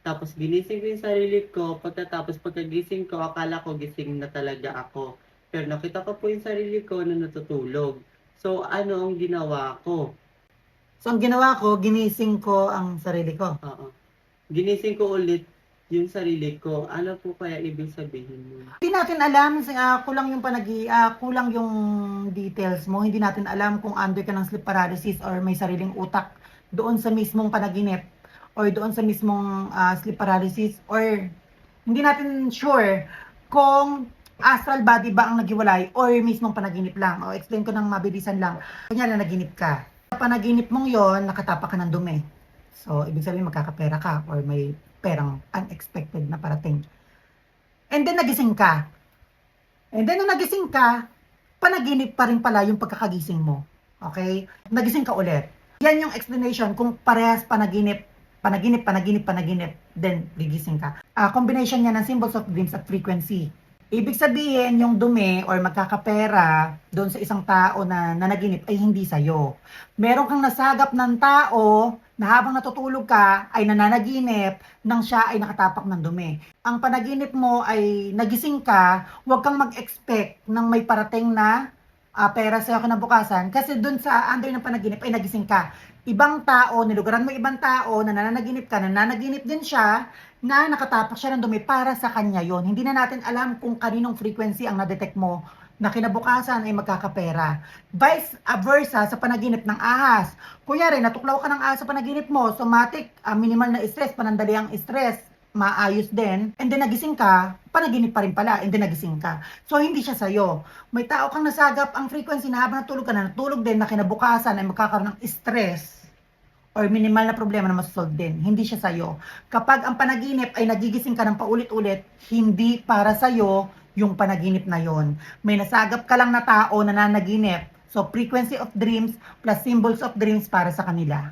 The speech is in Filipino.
Tapos ginising ko yung sarili ko, pagkagising ko akala ko gising na talaga ako. Pero nakita ko po yung sarili ko na natutulog. So ano ang ginawa ko? So, ang ginawa ko, ginising ko ang sarili ko. Oo. Ginising ko ulit yung sarili ko. Ano po kaya ibig sabihin nun? Hindi natin alam, kulang yung details mo. Hindi natin alam kung under ka ng sleep paralysis or may sariling utak doon sa mismong panaginip or doon sa mismong sleep paralysis, or hindi natin sure kung astral body ba ang naghiwalay or mismong panaginip lang. O explain ko ng mabilisan lang. Kanya na naginip ka. Sa panaginip mong yon, nakatapak ka ng dumi. So, ibig sabihin magkakapera ka or may perang unexpected na parating. And then nagising ka. And then nung nagising ka, panaginip pa rin pala yung pagkakagising mo. Okay? Nagising ka ulit. Yan yung explanation kung parehas panaginip, then gigising ka. Combination niya ng symbols of dreams at frequency. Ibig sabihin, yung dumi or magkakapera doon sa isang tao na nanaginip ay hindi sa'yo. Meron kang nasagap ng tao na habang natutulog ka ay nananaginip nang siya ay nakatapak ng dumi. Ang panaginip mo ay nagising ka, huwag kang mag-expect ng may parating na pera sa'yo kinabukasan kasi doon sa under ng panaginip ay nagising ka. Ibang tao, nilugaran mo ibang tao na nananaginip din siya na nakatapak siya ng dumi para sa kanya yon. Hindi na natin alam kung kaninong frequency ang na-detect mo na kinabukasan ay magkakapera. Vice versa sa panaginip ng ahas. Kunyari, natuklaw ka ng ahas sa panaginip mo, somatic, minimal na stress, panandali ang stress, maayos din, and then nagising ka, panaginip pa rin pala, and then nagising ka. So, hindi siya sa'yo. May tao kang nasagap ang frequency na habang natulog ka na, natulog din na kinabukasan ay magkakaroon ng stress or minimal na problema na masolve din. Hindi siya sa'yo. Kapag ang panaginip ay nagigising ka ng paulit-ulit, hindi para sa'yo yung panaginip na yon. May nasagap ka lang na tao na nanaginip. So, frequency of dreams plus symbols of dreams para sa kanila.